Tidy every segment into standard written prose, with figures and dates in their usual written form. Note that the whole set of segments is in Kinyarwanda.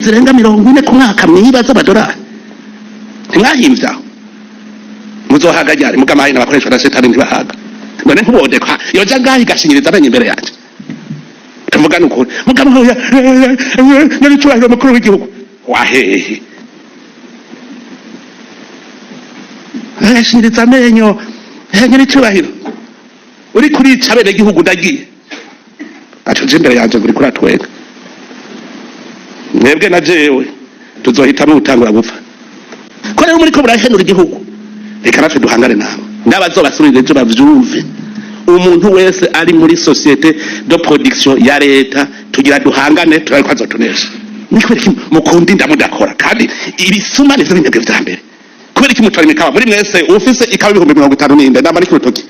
zirenga 40 ku mwaka mwibaza amadolari ntimwahimvya muzohaga ryari mugamaye n'abakoresha na setani ntibahaga none ntubodeka yoja ngahi gashinyiriza abanye imbere yanje tuvugana ukuri mugamaye nari cyubahiro mukuru w'igihugu wahehe shinyiriza amenyo nari cyubahiro uri kurica bene igihugu ndagiye acoje imbere yanje guri kuratwega mwebwe na jewe tuzohitamo gutangura gupfa ko rero muri ko burahenura igihugu reka natwe duhangane nawe n'abazobasubirira ejo bavyumve umuntu wese ari muri societe de production ya leta tugira duhangane turariko azotunesha niko mukundi ndamudakora kandi ibisuma nivyo binyabwe vya mbere kubera iki mutwara imikawa muri mwese ufise ikawa 50 ndamba niko rutoki.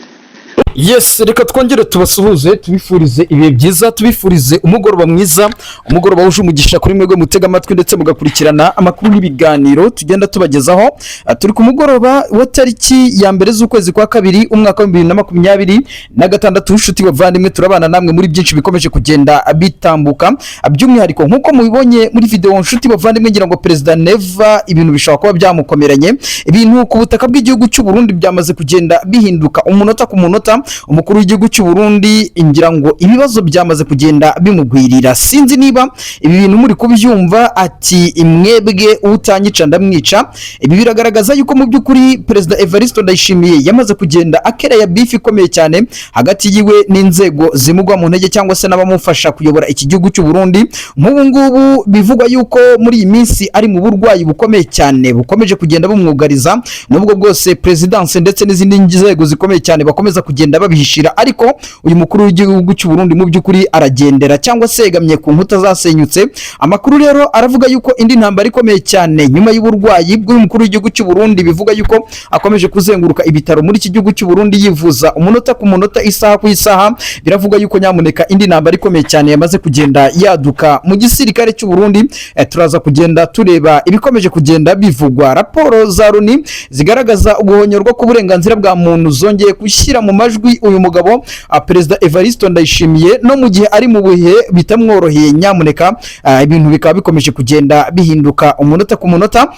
Yes, reka twongere tubasuhuze tubifurize ibihe byiza tubifurize umugoroba mwiza umugoroba wuje umugisha kuri mwebwe mutega amatwi ndetse mugakurikirana amakuru n'ibiganiro tugenda tubagezaho turi ku mugoroba wa tariki ya mbere z'ukwezi kwa kabiri umwaka wa 2026 inshuti bavandimwe turabana namwe muri byinshi bikomeje kugenda bitambuka by'umwihariko nkuko mubibonye muri video inshuti bavandimwe ngira ngo President Neva ibintu bishaka kuba byamukomeranye ibintu ku butaka bw'igihugu cy'u Burundi byamaze kugenda bihinduka umunota ku munota umukuru w'igihugu cy'u Burundi ingira ngo ibibazo byamaze kugenda bimugwirira sinzi niba ibi bintu muri kubyumva ati imwebwe utanyica ndamwica ibi biragaragaza yuko mu by'ukuri President Evariste Ndayishimiye yamaze kugenda akereye beef ikomeye cyane hagati yiwe n'inzego zimugwa mu ntege cyangwa se n'abamufasha kuyobora iki gihugu cy'u Burundi nk'ubu ngubu bivugwa yuko muri iyi minsi ari mu burwayi bukomeye cyane bukomeje kugenda bumwugariza nubwo bwose presidence ndetse n'izindi nzego zikomeye cyane bakomeza kugenda babihishira ariko uyu mukuru w'igihugu cy'u Burundi mu by'ukuri aragendera cyangwa se yegamye ku nkuta zasenyutse amakuru rero aravuga yuko indi ntambara ikomeye cyane nyuma y'uburwayi bw'uyu mukuru w'igihugu cy'u Burundi bivuga yuko akomeje kuzenguruka ibitaro muri iki gihugu cy'u Burundi yivuza umunota ku munota isaha ku isaha biravuga yuko nyamuneka indi ntambara ikomeye cyane yamaze kugenda yaduka mu gisirikare cy'u Burundi turaza kugenda tureba ibikomeje kugenda bivugwa raporo za Loni zigaragaza uguhonyorwa k'uburenganzira bwa muntu zongeye gushyira mu majwi uyu mugabo President Evariste Ndayishimiye no mu gihe ari mu buhe bitamworoheye nyamuneka ibintu bikaba bikomeje kugenda bihinduka umunota ku munota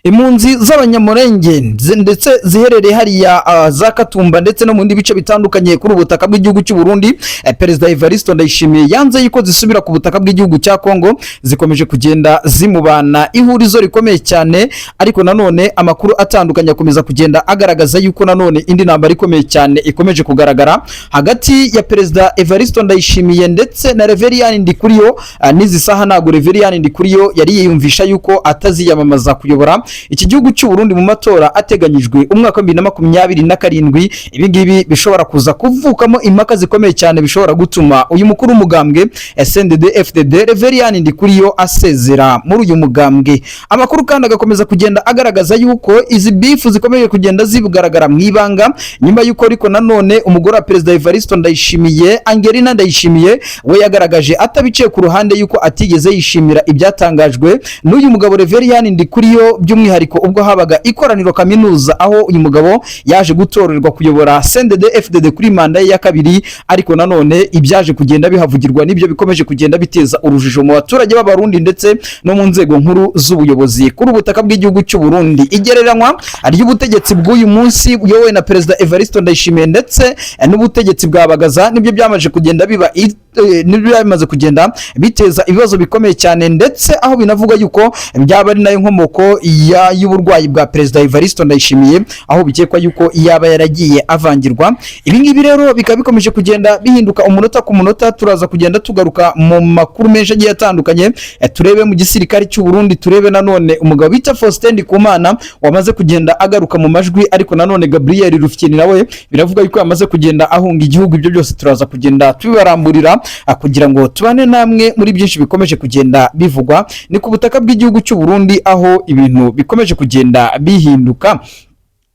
impunzi z'abanyamurenge ndetse ziherereye hariya za Katumba ndetse no mu ndi bice bitandukanye kuri ubutaka bw'igihugu cy'u Burundi President Evariste Ndayishimiye yanze yuko zisubira ku butaka bw'igihugu cya Kongo zikomeje kugenda zimubana ihurizo rikomeye cyane ariko nanone amakuru atandukanye akomeza kugenda agaragaza yuko nanone indi ntambara ikomeye cyane ikomeje kugaragara hagati ya President Evariste Ndayishimiye ndetse na Reverien Ndikuriyo nizi saha nago Reverien Ndikuriyo yari yiyumvisha yuko ataziyamamaza kuyobora iki gihugu cy'u Burundi mu matora ateganyijwe umwaka wa 2027 ibingibi bishobora kuza kuvukamo impaka zikomeye cyane bishobora gutuma uyu mukuru w'umugambwe SNDD-FDD Reverien Ndikuriyo asezera muri uyu mugambwe amakuru kandi agakomeza kugenda agaragaza yuko izi beef zikomeye kugenda zibugaragara mu ibanga nyuma yuko ariko nanone umugore wa President Evariste Ndayishimiye Angelina Ndayishimiye we yagaragaje atabiciye ku ruhande yuko atigeze yishimira ibyatangajwe n'uyu mugabo Reverien Ndikuriyo by'umwihariko ubwo habaga ikoraniro kaminuza aho uyu mugabo yaje gutorerwa kuyobora CNDD-FDD kuri manda ya kabiri ariko nanone ibyaje kugenda bihavugirwa nibyo bikomeje kugenda biteza urujijo mu baturage b'abarundi ndetse no mu nzego nkuru z'ubuyobozi kuri ubutaka bw'igihugu cy'u Burundi igereranywa ari ubutegetsi bw'uyu munsi uyobowe na President Evariste Ndayishimiye ndetse n'ubutegetsi bwabagaza nibyo byamaje kugenda biba nibyo bimaze kugenda biteza ibibazo bikomeye cyane ndetse aho binavuga yuko byaba ari nayo nkomoko y'uburwayi bwa President Evariste Ndayishimiye aho bikekwa yuko yaba yaragiye avangirwa ibingibi rero bikaba bikomeje kugenda bihinduka umunota ku munota turaza kugenda tugaruka mu makuru menshi agiye atandukanye turebe mu gisirikare cy'u Burundi turebe nanone umugabo bita Faustin Ndikumana wamaze kugenda agaruka mu majwi ariko nanone Gabriel Rufyini nawe biravuga yuko yamaze kugenda ahunga igihugu ibyo byose turaza kugenda tubibaramburira kugira ngo tubane namwe muri byinshi bikomeje kugenda bivugwa ni ku butaka bw'igihugu cy'u Burundi aho ibintu bikomeje kugenda bihinduka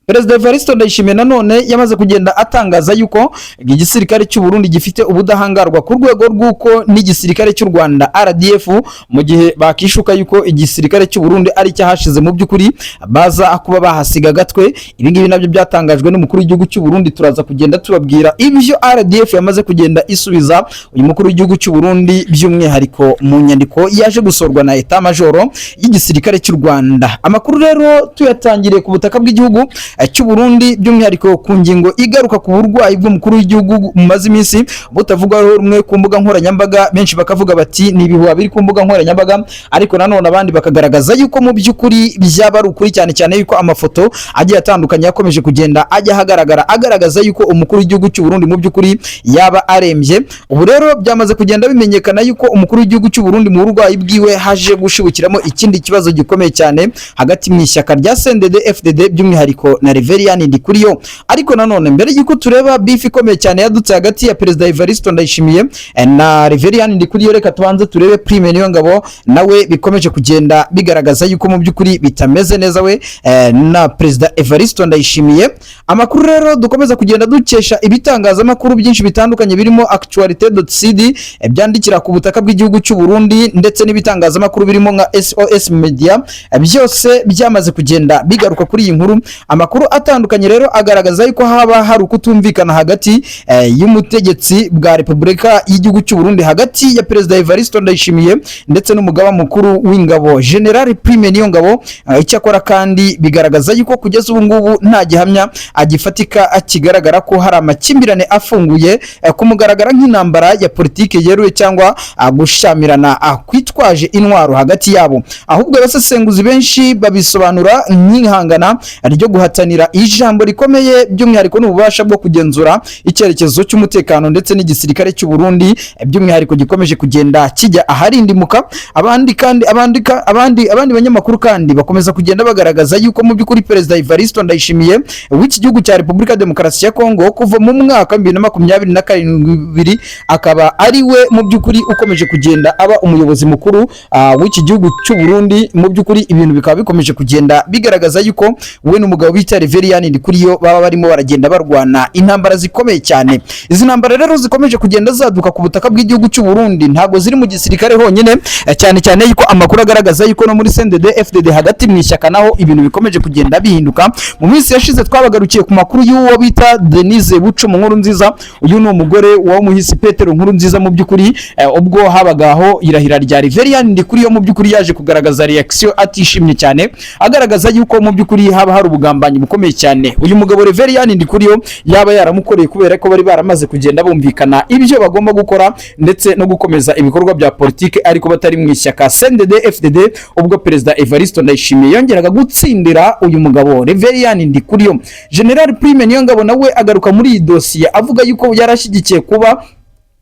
Perezida Evariste Ndayishimiye nanone yamaze kugenda atangaza yuko igisirikare cy'u Burundi gifite ubudahangarwa ku rwego rw'uko n'igisirikare cy'u Rwanda RDF mu gihe bakishuka yuko igisirikare cy'u Burundi ari cyahashize mu by'ukuri baza kuba bahasiga gatwe. Ibi ngibi nabyo byatangajwe n'umukuru w'igihugu cy'u Burundi, turaza kugenda tubabwira ibyo RDF yamaze kugenda isubiza uyu mukuru w'igihugu cy'u Burundi, by'umwihariko mu nyandiko yaje gusorwa na Etat Major y'igisirikare cy'u Rwanda. Amakuru rero tuyatangiriye ku butaka bw'igihugu cy'u Burundi, by'umwihariko ku ngingo igaruka ku burwayi bw'umukuru w'igihugu mu mazi iminsi butavugwaho rumwe ku mbuga nkoranyambaga. Benshi bakavuga bati ni ibihuha biri ku mbuga nkoranyambaga, ariko nanone abandi bakagaragaza yuko mu by'ukuri byaba ari ukuri, cyane cyane yuko amafoto agiye atandukanye yakomeje kugenda ajya hagaragara agaragaza yuko umukuru w'igihugu cy'u Burundi mu by'ukuri yaba arembye. Ubu rero byamaze kugenda bimenyekana yuko umukuru w'igihugu cy'u Burundi mu burwayi bwiwe haje gushibukiramo ikindi kibazo gikomeye cyane hagati mu ishyaka rya CNDD FDD, by'umwihariko na Reverien Ndikuriyo. Ariko nanone mbere yuko tureba beef ikomeye cyane yadutse hagati ya Perezida Evariste Ndayishimiye na Reverien Ndikuriyo, reka tubanze turebe Prime Niyongabo nawe bikomeje kugenda bigaragaza yuko mu by'ukuri bitameze neza we na Perezida Evariste Ndayishimiye. Amakuru rero dukomeza kugenda dukesha ibitangazamakuru byinshi bitandukanye birimo Actualité.cd byandikira ku butaka bw'igihugu cy'u Burundi, ndetse n'ibitangazamakuru birimo nka SOS Media, byose byamaze kugenda bigaruka kuri iyi nkuru. Amakuru atandukanye rero agaragaza yuko haba hari ukutumvikana hagati y'umutegetsi bwa Repubulika y'igihugu cy'u Burundi, hagati ya Perezida Evariste Ndayishimiye ndetse n'umugaba mukuru w'ingabo General Prime Niyongabo. Icyakora kandi bigaragaza yuko kugeza ubu ngubu nta gihamya agifatika akigaragara ko hari amakimbirane afunguye kumugaragara nk'intambara ya politike yeruye cyangwa gushamirana kwitwaje intwaro hagati yabo, ahubwo abasesenguzi benshi babisobanura nk'ihangana ryo guhatanira ijambo rikomeye, by'umwihariko n'ububasha bwo kugenzura icyerekezo cy'umutekano ndetse n'igisirikare cy'u Burundi, by'umwihariko gikomeje kugenda kijya aharindimuka. Abandi banyamakuru kandi bakomeza kugenda bagaragaza yuko mu by'ukuri Perezida Evariste Ndayishimiye w'iki gihugu cya Repubulika Demokarasi ya Kongo kuva mu mwaka 2027 akaba ari we mu by'ukuri ukomeje kugenda aba umuyobozi mukuru w'iki gihugu cy'u Burundi. Mu by'ukuri ibintu bikaba bikomeje kugenda bigaragaza yuko we n'umugabo bita Reverien Ndikuriyo baba barimo baragenda barwana intambara zikomeye cyane. Izi ntambara rero zikomeje kugenda zaduka ku butaka bw'igihugu cy'u Burundi, ntago ziri mu gisirikare honyine, cyane cyane yuko amakuru agaragaza yuko no muri CNDD FDD hagati mu ishyaka naho ibintu bikomeje kugenda bihinduka. Mu minsi yashize twabagarukiye ku makuru y'uwo bita Denise Buco mu nkuru nziza. Uyu ni umugore wa muhisi Petero nkuru nziza. Mu by'ukuri ubwo habagaho irahira rya Reverien Ndikuriyo, mu by'ukuri yaje kugaragaza reaction atishimye cyane, agaragaza yuko mu by'ukuri haba hari ubugambanyi bukomeye cyane uyu mugabo Reverien Ndikuriyo yaba yaramukoreye, kubera ko bari baramaze kugenda bumvikana ibyo bagomba gukora ndetse no gukomeza ibikorwa bya politike, ariko batari mu ishyaka CNDD FDD. Ubwo Perezida Evariste Ndayishimiye yongeraga gutsindira uyu mugabo Reverien Ndikuriyo, General Prime Niyongabo nawe agaruka muri iyi dosiye avuga yuko yarashyigikiye kuba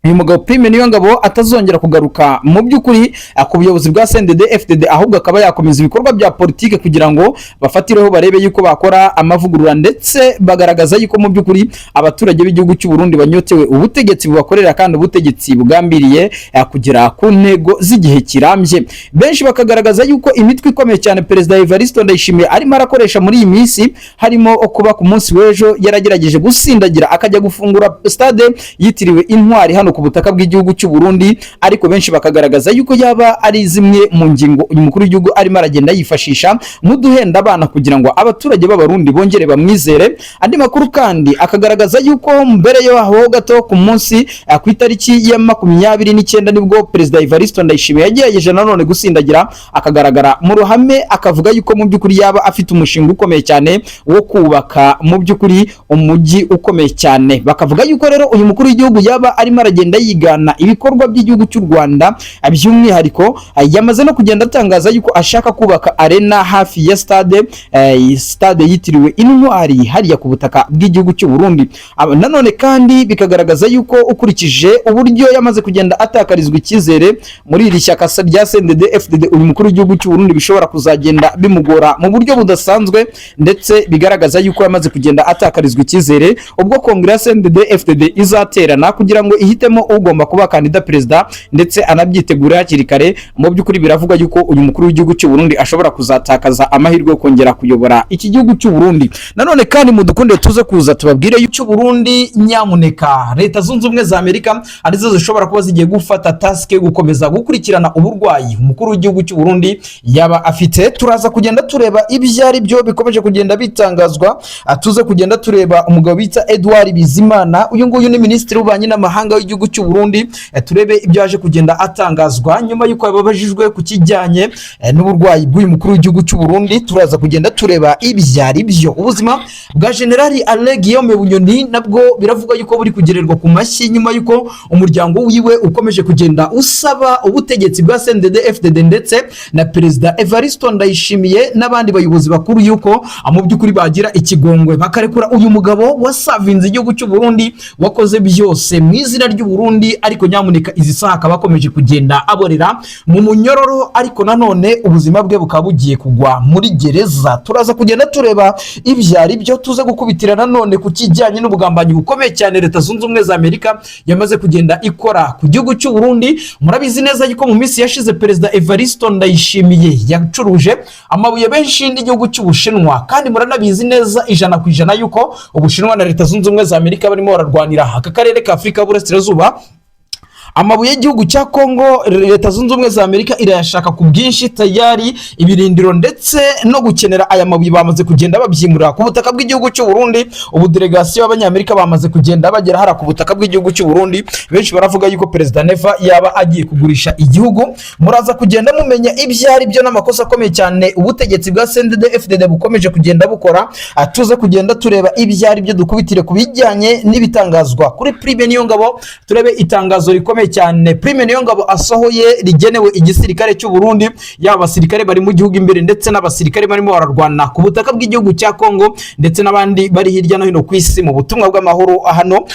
uyu mugabo Prime Niyongabo atazongera kugaruka mu by'ukuri ku buyobozi bwa CNDD FDD, ahubwo akaba yakomeza ibikorwa bya politike kugira ngo bafatireho barebe yuko bakora amavugurura, ndetse bagaragaza yuko mu by'ukuri abaturage b'igihugu cy'u Burundi banyotewe ubutegetsi bubakorera kandi ubutegetsi bugambiriye kugera ku ntego z'igihe kirambye. Benshi bakagaragaza yuko imitwe ikomeye cyane Perezida Evariste Ndayishimiye arimo arakoresha muri iyi minsi, harimo kuba ku munsi w'ejo yaragerageje gusindagira akajya gufungura stade yitiriwe Intwari hano ku butaka bw'igihugu cy'u Burundi, ariko benshi bakagaragaza yuko yaba ari zimwe mu ngingo uyu mukuru w'igihugu arimo aragenda yifashisha mu duhenda abana kugira ngo abaturage b'abarundi bongere bamwizere. Andi makuru kandi akagaragaza yuko mbere yo aho gato ku munsi ku itariki ya 29 nibwo Perezida Evariste Ndayishimiye yagerageje nanone gusindagira akagaragara mu ruhame, akavuga yuko mu by'ukuri yaba afite umushinga ukomeye cyane wo kubaka mu by'ukuri umujyi ukomeye cyane. Bakavuga yuko rero uyu mukuru w'igihugu yaba arimo aragenda yigana ibikorwa by'igihugu cy'u Rwanda, by'umwihariko yamaze no kugenda atangaza yuko ashaka kubaka arena hafi ya stade yitiriwe Intwari hariya ku butaka bw'igihugu cy'u Burundi. Nanone kandi bikagaragaza yuko ukurikije uburyo yamaze kugenda atakarizwa icyizere muri iri shyaka rya CNDD FDD, uyu mukuru w'igihugu cy'u Burundi bishobora kuzagenda bimugora mu buryo budasanzwe, ndetse bigaragaza yuko yamaze kugenda atakarizwa icyizere ubwo Kongere ya CNDD FDD izaterana kugira ngo ihitemo ahitemo ugomba kuba kandida perezida ndetse anabyitegura hakiri kare. Mu by'ukuri biravuga yuko uyu mukuru w'igihugu cy'u Burundi ashobora kuzatakaza amahirwe yo kongera kuyobora iki gihugu cy'u Burundi. Nanone kandi mudukunde tuze kuza tubabwire yuko Burundi nyamuneka leta zunze ubumwe za Amerika arizo zishobora kuba zigiye gufata task yo gukomeza gukurikirana uburwayi umukuru w'igihugu cy'u Burundi yaba afite. Turaza kugenda tureba ibyari byo bikomeje kugenda bitangazwa, tuze kugenda tureba umugabo bita Edouard Bizimana, uyu nguyu ni minisitiri w'ububanyi n'amahanga w'igihugu cy'u Burundi. Turebe ibyo yaje kugenda atangazwa nyuma yuko yababajijwe ku kijyanye n'uburwayi bw'uyu mukuru w'igihugu cy'u Burundi. Turaza kugenda tureba ibyari byo. Ubuzima bwa General Alain Guillaume Bunyoni nabwo biravuga yuko buri kugererwa ku mashyi nyuma yuko umuryango wiwe ukomeje kugenda usaba ubutegetsi bwa CNDD-FDD ndetse na perezida Evariste Ndayishimiye n'abandi bayobozi bakuru yuko mu by'ukuri bagira ikigongwe bakarekura uyu mugabo wasavinze igihugu cy'u Burundi, wakoze byose mu izina ry'u Burundi, ariko nyamuneka izi saha akaba akomeje kugenda aborera mu munyororo, ariko nanone ubuzima bwe bukaba bugiye kugwa muri gereza. Turaza kugenda tureba ibyari byo, tuze gukubitira nanone ku kijyanye n'ubugambanyi bukomeye cyane leta zunze ubumwe za Amerika yamaze kugenda ikora ku gihugu cy'u Burundi. Murabizi neza yuko mu minsi yashize perezida Evariste Ndayishimiye yacuruje amabuye benshi n'igihugu cy'Ubushinwa, kandi muranabizi neza 100% yuko Ubushinwa na leta zunze ubumwe za Amerika barimo bararwanira aka karere ka Afrika y'Uburasirazuba. Amabuye y'igihugu cya Kongo leta zunze ubumwe za Amerika irayashaka ku bwinshi tayari, ibirindiro ndetse no gukenera aya mabuye bamaze kugenda babyimurira ku butaka bw'igihugu cy'u Burundi. Ubu delegation y'abanyamerika bamaze kugenda bagera hara ku butaka bw'igihugu cy'u Burundi. Benshi baravuga yuko perezida Neva yaba agiye kugurisha igihugu. Muraza kugenda mumenya ibyari byo n'amakosa akomeye cyane ubutegetsi bwa CNDD-FDD bukomeje kugenda bukora. Tuze kugenda tureba ibyari byo dukubitire ku bijyanye n'ibitangazwa kuri Prime Niyongabo. Turebe itangazo rikomeye cyane Prime Niyongabo asohoye rigenewe igisirikare cy'u Burundi, yaba abasirikare bari mu gihugu imbere ndetse n'abasirikare barimo bararwana ku butaka bw'igihugu cya Kongo ndetse n'abandi bari hirya no hino ku isi mu butumwa bw'amahoro hano.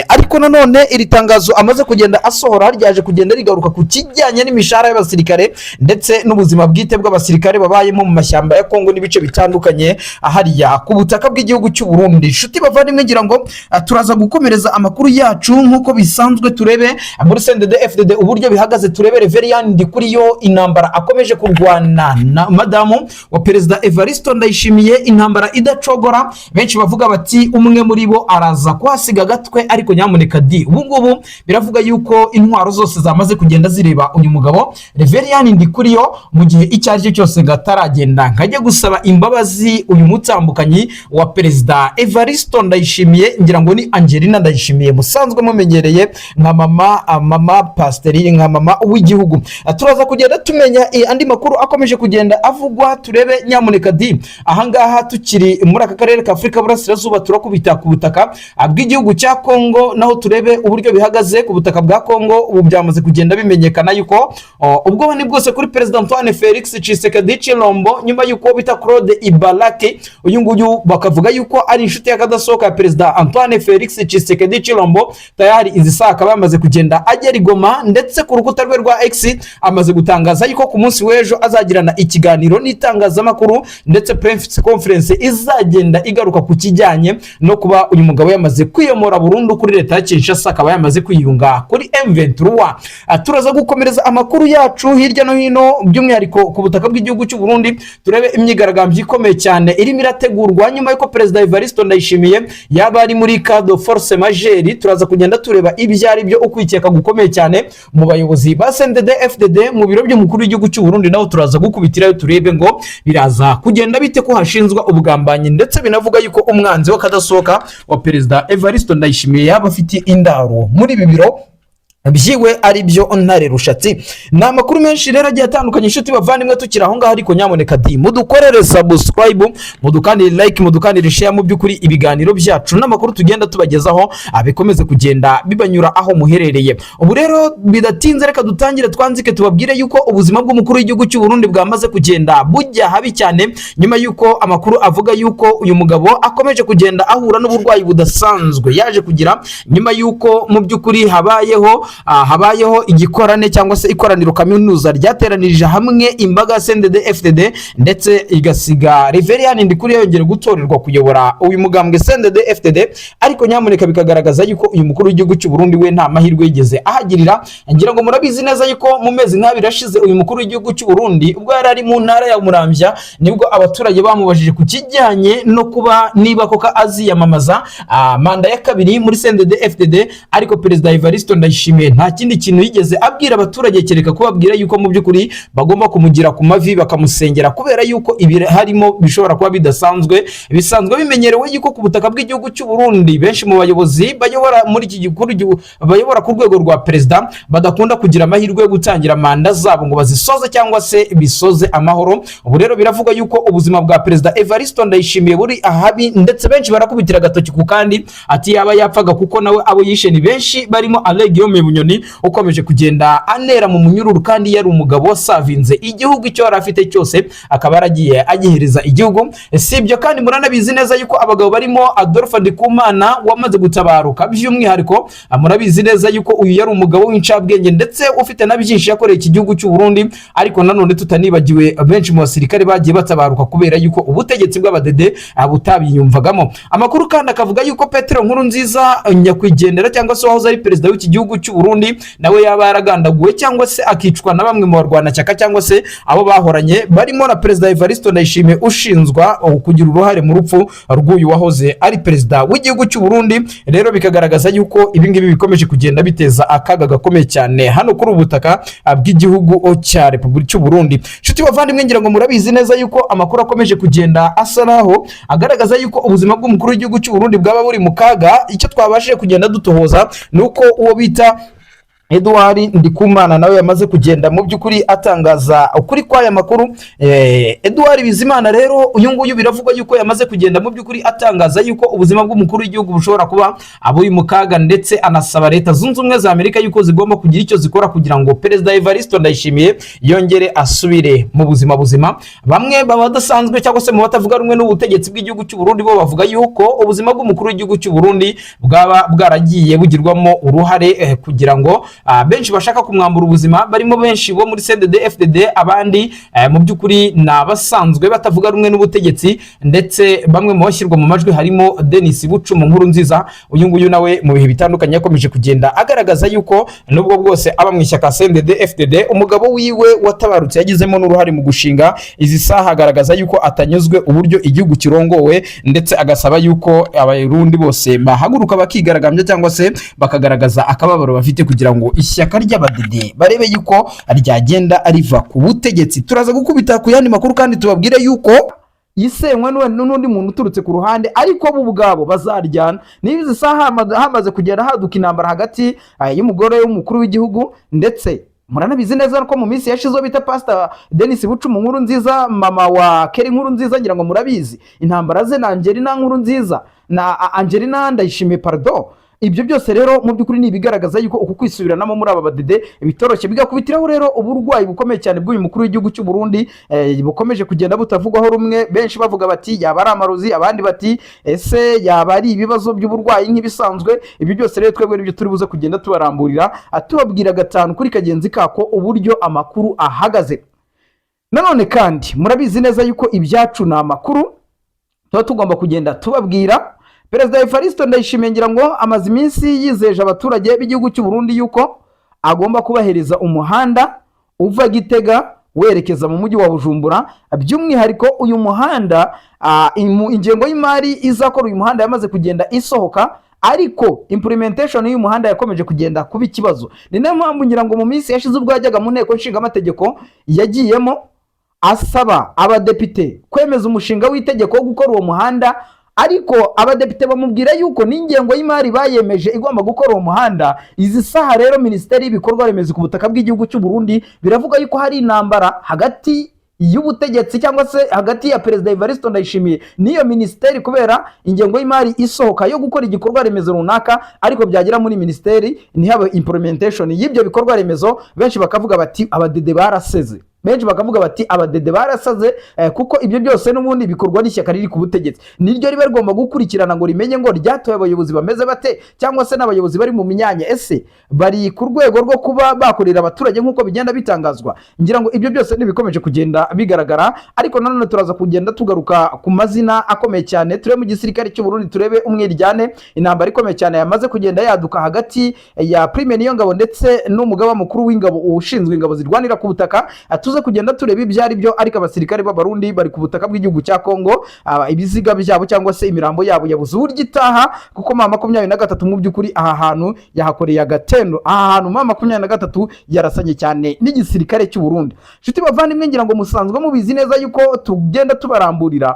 Ariko nanone iri tangazo amaze kugenda asohora ryaje kugenda rigaruka ku kijyanye n'imishahara y'abasirikare ndetse n'ubuzima bwite bw'abasirikare babayemo mu mashyamba ya Kongo n'ibice bitandukanye ahariya ku butaka bw'igihugu cy'u Burundi. Inshuti bavandimwe, ngira ngo turaza gukomereza amakuru yacu nk'uko bisanzwe, turebe muri CNDD-FDD uburyo bihagaze, turebe Reverien Ndikuriyo intambara akomeje kurwana na madamu wa perezida Evariste Ndayishimiye, intambara idacogora. Benshi bavuga bati umwe muri bo araza kuhasiga gatwe, ariko nyamuneka ubu ngubu biravuga yuko intwaro zose zamaze kugenda zireba uyu mugabo Reverien Ndikuriyo, mu gihe icyo ari cyo cyose gataragenda nkajya gusaba imbabazi uyu mutambukanyi wa perezida Evariste Ndayishimiye. Ngira ngo ni Angelina Ndayishimiye musanzwe mumenyereye nka mama pasiteri, nka mama w'igihugu. Turaza kugenda tumenya andi makuru akomeje kugenda avugwa. Turebe nyamuneka ahangaha tukiri muri aka karere ka Afrika y'Uburasirazuba, turakubita ku butaka bw'igihugu cya Kongo, naho turebe uburyo bihagaze ku butaka bwa Kongo. Ubu byamaze kugenda bimenyekana yuko ubwo ni bwose kuri perezida Antoine Felix Tshisekedi Tshilombo nyuma yuko bita Claude Ibalaki, uyu nguyu bakavuga yuko ari inshuti y'akadasohoka ya perezida Antoine Felix Tshisekedi Tshilombo. Tayari izi saa akaba yamaze kugenda agera i Goma, ndetse ku rukuta rwe rwa X amaze gutangaza yuko ku munsi w'ejo azagirana ikiganiro n'itangazamakuru, ndetse press conference izagenda igaruka ku kijyanye no kuba uyu mugabo yamaze kwiyomora burundu kuri leta ya Kinshasa, akaba yamaze kwiyunga kuri M23. Turaza gukomereza amakuru yacu hirya no hino, by'umwihariko ku butaka bw'igihugu cy'u Burundi. Turebe imyigaragambyo ikomeye cyane irimo irategurwa nyuma yuko perezida Evariste Ndayishimiye yaba ari muri cadre force majeure. Turaza kugenda tureba ibyari byo ukwikeka gukomeye cyane mu bayobozi ba CNDD-FDD mu biro by'umukuru w'igihugu cy'u Burundi, naho turaza gukubitirayo turebe ngo biraza kugenda bite ko hashinzwa ubugambanyi, ndetse binavuga yuko umwanzi w'akadasohoka wa perezida Evariste Ndayishimiye yaba afite indaro muri ibi biro byiwe ari byo Ntare Rushatsi. Ni amakuru menshi rero agiye atandukanye inshuti bavandimwe tukiri aho ngaho, ariko nyamuneka mudukorere subscribe, mudukandire like, mudukandire share. Mu by'ukuri ibiganiro byacu n'amakuru tugenda tubagezaho abikomeze kugenda bibanyura aho muherereye. Ubu rero bidatinze reka dutangire twanzike tubabwire yuko ubuzima bw'umukuru w'igihugu cy'u Burundi bwamaze kugenda bujya habi cyane, nyuma yuko amakuru avuga yuko uyu mugabo akomeje kugenda ahura n'uburwayi budasanzwe yaje kugira, nyuma yuko mu by'ukuri habayeho habayeho igikorane cyangwa se ikoraniro kaminuza ryateranirije hamwe imbaga CNDD FDD ndetse igasiga Reverien Ndikuri yongera gutorerwa kuyobora uyu mugambwe CNDD FDD, ariko nyamuneka bikagaragaza yuko uyu mukuru w'igihugu cy'u Burundi we nta mahirwe yigeze ahagirira. Ngira ngo murabizi neza yuko mu mezi nk'abiri ashize uyu mukuru w'igihugu cy'u Burundi ubwo yari ari mu ntara ya Muramvya nibwo abaturage bamubajije ku kijyanye no kuba niba koko aziyamamaza manda ya kabiri muri CNDD FDD, ariko Perezida Evariste Ndayishimiye nta kindi kintu yigeze abwira abaturage kereka kubabwira yuko mu by'ukuri bagomba kumugira ku mavi bakamusengera, kubera yuko ibi harimo bishobora kuba bidasanzwe. Bisanzwe bimenyerewe yuko ku butaka bw'igihugu cy'u Burundi benshi mu bayobozi bayobora muri iki gikuru bayobora ku rwego rwa perezida badakunda kugira amahirwe yo gutangira manda zabo ngo bazisoze cyangwa se bisoze amahoro. Ubu rero biravuga yuko ubuzima bwa Perezida Evariste Ndayishimiye buri ahabi, ndetse benshi barakubitira agatoki ku kandi ati yaba yapfaga kuko nawe abo yishe ni benshi, barimo Alain Guillaume Bunyoni ukomeje kugenda anera mu munyururu kandi yari umugabo wasavinze igihugu icyo yari afite cyose akaba yaragiye agihereza igihugu. Si ibyo kandi muranabizi neza yuko abagabo barimo Adolphe Ndikumana wamaze gutabaruka, by'umwihariko murabizi neza yuko uyu yari umugabo w'incabwenge ndetse ufite na byinshi yakoreye iki gihugu cy'u Burundi, ariko nanone tutanibagiwe benshi mu basirikare bagiye batabaruka kubera yuko ubutegetsi bw'abadede butabiyumvagamo. Amakuru kandi akavuga yuko Petero Nkurunziza nyakwigendera cyangwa se wahoze ari perezida w'iki gihugu cy'u Burundi nawe yaba yaragandaguwe cyangwa se akicwa na bamwe mu barwanashyaka cyangwa se abo bahoranye barimo na Perezida Evariste Ndayishimiye ushinzwa kugira uruhare mu rupfu rw'uyu wahoze ari perezida w'igihugu cy'u Burundi. Rero bikagaragaza yuko ibingibi bikomeje kugenda biteza akaga gakomeye cyane hano kuri ubutaka bw'igihugu cya Repubulika cy'u Burundi. Nshuti bavandimwe, ngira ngo murabizi neza yuko amakuru akomeje kugenda asa naho agaragaza yuko ubuzima bw'umukuru w'igihugu cy'u Burundi bwaba buri mu kaga. Icyo twabashije kugenda dutohoza nuko uwo bita Edouard Ndikumana nawe yamaze kugenda mu by'ukuri atangaza ukuri kw'aya makuru. Edouard Bizimana rero uyu nguyu biravuga yuko yamaze kugenda mu by'ukuri atangaza yuko ubuzima bw'umukuru w'igihugu bushobora kuba abo mu kaga, ndetse anasaba leta zunze ubumwe za Amerika yuko zigomba kugira icyo zikora kugira ngo Perezida Evariste Ndayishimiye yongere asubire mu buzima buzima. Bamwe baba badasanzwe cyangwa se mu batavuga rumwe n'ubutegetsi bw'igihugu cy'u Burundi bo bavuga yuko ubuzima bw'umukuru w'igihugu cy'u Burundi bwaba bwaragiye bugirwamo uruhare kugira ngo benshi bashaka kumwambura ubuzima, barimo benshi bo muri CNDD FDD, abandi mu by'ukuri nabasanzwe batavuga rumwe n'ubutegetsi, ndetse bamwe mu bashyirwa mu majwi harimo Denis Bucuma Nkurunziza. Uyu nguyu nawe mu bihe bitandukanye yakomeje kugenda agaragaza yuko nubwo bwose aba mu ishyaka CNDD FDD umugabo wiwe watabarutse yagizemo n'uruhare mu gushinga izi saha, agaragaza yuko atanyuzwe uburyo igihugu kirongowe, ndetse agasaba yuko abarundi bose bahaguruka bakigaragambya cyangwa se bakagaragaza akababaro bafite kugira ngo ishyaka ry'abadede barebe yuko ryagenda riva ku butegetsi. Turaza gukubita ku yandi makuru kandi tubabwire yuko isenywa n'undi muntu uturutse ku ruhande, ariko bo ubwabo bazaryana. N'izi saha hamaze kugera haduka intambara hagati y'umugore w'umukuru w'igihugu, ndetse muranabizi neza ko mu minsi yashize bita Pastor Denis Bucuma Nkurunziza, mama wa Keri Nkurunziza, ngira ngo murabizi intambara ze na Angelina Nkurunziza na Angelina Ndayishimiye pardon. Ibyo byose rero mu by'ukuri ni ibigaragaza yuko uku kwisubiranamo muri aba badede bitoroshye, bigakubitiraho rero uburwayi bukomeye cyane bw'uyu mukuru w'igihugu cy'u Burundi bukomeje kugenda butavugwaho rumwe. Benshi bavuga bati yaba ari amarozi, abandi bati ese yaba ari ibibazo by'uburwayi nk'ibisanzwe. Ibyo byose rero twebwe nibyo turi buze kugenda tubaramburira, tubabwira gatanu kuri kagenzi kako uburyo amakuru ahagaze. Nanone kandi murabizi neza yuko ibyacu na amakuru tuba tugomba kugenda tubabwira. Perezida Evariste Ndayishimiye ngira ngo amaze iminsi yizeje abaturage b'igihugu cy'u Burundi yuko agomba kubahereza umuhanda uva Gitega werekeza mu mujyi wa Bujumbura. By'umwihariko uyu muhanda ingengo y'imari izakora uyu muhanda yamaze kugenda isohoka, ariko implementation y'uyu muhanda yakomeje kugenda kuba ikibazo. Ni nayo mpamvu ngira ngo mu minsi yashize ubwo yajyaga mu nteko nshinga amategeko yagiyemo asaba abadepite kwemeza umushinga w'itegeko wo gukora uwo muhanda, ariko abadepite bamubwira yuko n'ingengo y'imari bayemeje igomba gukora uwo muhanda. Izi saha rero Minisiteri y'Ibikorwa Remezo ku butaka bw'igihugu cy'u Burundi biravuga yuko hari intambara hagati y'ubutegetsi cyangwa se hagati ya Perezida Evariste Ndayishimiye n'iyo minisiteri, kubera ingengo y'imari isohoka yo gukora igikorwa remezo runaka, ariko byagera muri minisiteri ntihaba implementation y'ibyo bikorwa remezo. Benshi bakavuga bati abadede baraseze. benshi bakavuga bati abadede barasaze kuko ibyo byose n'ubundi bikorwa n'ishyaka riri ku butegetsi, niryo riba rigomba gukurikirana ngo rimenye ngo ryatoye abayobozi bameze bate, cyangwa se n'abayobozi bari mu myanya ese bari ku rwego rwo kuba bakorera abaturage nk'uko bigenda bitangazwa. Ngira ngo ibyo byose ntibikomeje kugenda bigaragara, ariko nanone turaza kugenda tugaruka ku mazina akomeye cyane. Turebe mu gisirikare cy'u Burundi, turebe umwiryane, intambara ikomeye cyane yamaze kugenda yaduka hagati ya Prime Niyongabo ndetse n'umugaba mukuru w'ingabo ushinzwe ingabo zirwanira ku butaka. Tuze kugenda tureba ibyo ari byo, ariko abasirikare b'Abarundi bari ku butaka bw'igihugu cya Kongo, ibiziga byabo cyangwa se imirambo yabo yabuze uburyo itaha, kuko mama 23 mu by'ukuri aha hantu yahakoreye agatendo. Aha hantu mama 23 yarasanye cyane n'igisirikare cy'u Burundi. Nshuti bavandimwe, ngira ngo musanzwe mubizi neza yuko tugenda tubaramburira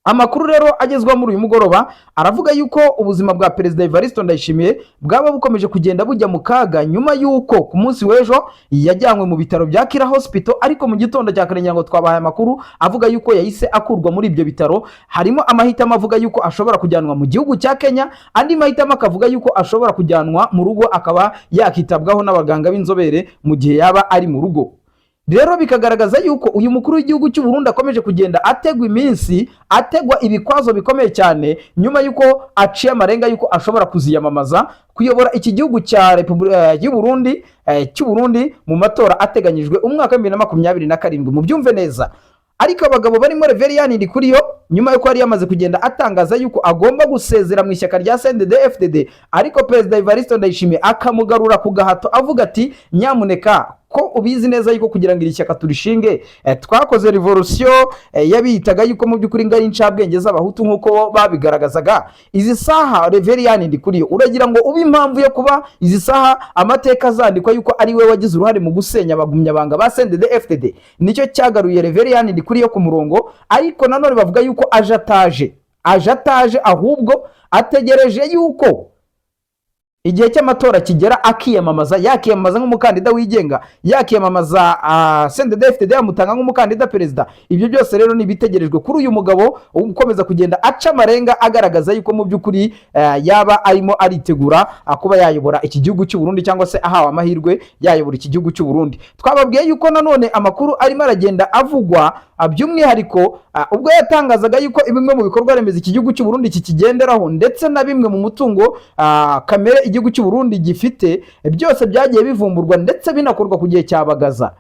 amakuru rero agezwa muri uyu mugoroba. Aravuga yuko ubuzima bwa Perezida Evariste Ndayishimiye bwaba bukomeje kugenda bujya mu kaga nyuma yuko ku munsi w'ejo yajyanywe mu bitaro bya Kira Hospital, ariko mu gitondo cya kare ngo twabahaye amakuru avuga yuko yahise akurwa muri ibyo bitaro. Harimo amahitamo avuga yuko ashobora kujyanwa mu gihugu cya Kenya, andi mahitamo akavuga yuko ashobora kujyanwa mu rugo akaba yakitabwaho n'abaganga b'inzobere mu gihe yaba ari mu rugo. Rero bikagaragaza yuko uyu mukuru w'igihugu cy'u Burundi akomeje kugenda ategwa iminsi, ategwa ibikwazo bikomeye cyane nyuma yuko aciye amarenga yuko ashobora kuziyamamaza kuyobora iki gihugu cya Repubulika y'u Burundi cy'u Burundi mu matora ateganyijwe umwaka wa 2027. mu byumve neza. Ariko abagabo barimo Reveriyani Ndikuriyo nyuma yuko yari yamaze kugenda atangaza yuko agomba gusezera mu ishyaka rya CNDD-FDD, ariko Perezida Evariste Ndayishimiye akamugarura ku gahato avuga ati nyamuneka ko ubizi neza yuko kugira ngo iri shyaka turishinge twakoze revolution yabitaga yuko mu by'ukuri ngari incabwenge z'abahutu nk'uko babigaragazaga. Izi saha Reveriyani Ndikuriyo uragira ngo ubi impamvu yo kuba izi saha amateka azandikwa yuko ari we wagize uruhare mu gusenya abagumyabanga ba CNDD-FDD? Nicyo cyagaruye Reveriyani Ndikuriyo ku murongo, ariko nanone bavuga yuko aje ataje ahubwo ategereje yuko igihe cy'amatora kigera akiyamamaza, yakiyamamaza nk'umukandida wigenga, yakiyamamaza CNDD-FDD yamutanga nk'umukandida perezida. Ibyo byose rero ni bitegerejwe kuri uyu mugabo ukomeza kugenda aca amarenga agaragaza yuko mu by'ukuri yaba arimo aritegura kuba yayobora iki gihugu cy'u Burundi, cyangwa se ahawe amahirwe yayobora iki gihugu cy'u Burundi. Twababwiye yuko nanone amakuru arimo aragenda avugwa by'umwihariko ubwo yatangazaga yuko bimwe mu bikorwa remezo iki gihugu cy'u Burundi kikigenderaho ndetse na bimwe mu mutungo kamere igihugu cy'u Burundi gifite byose byagiye bivumburwa ndetse binakorwa ku gihe cyabagaza.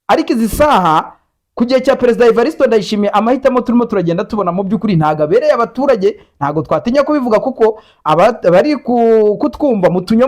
Ariko izi saha ku gihe cya Perezida Evariste Ndayishimiye amahitamo turimo turagenda tubona mu by'ukuri ntago abereye abaturage, ntago twatinya kubivuga kuko abari kutwumva mutunyo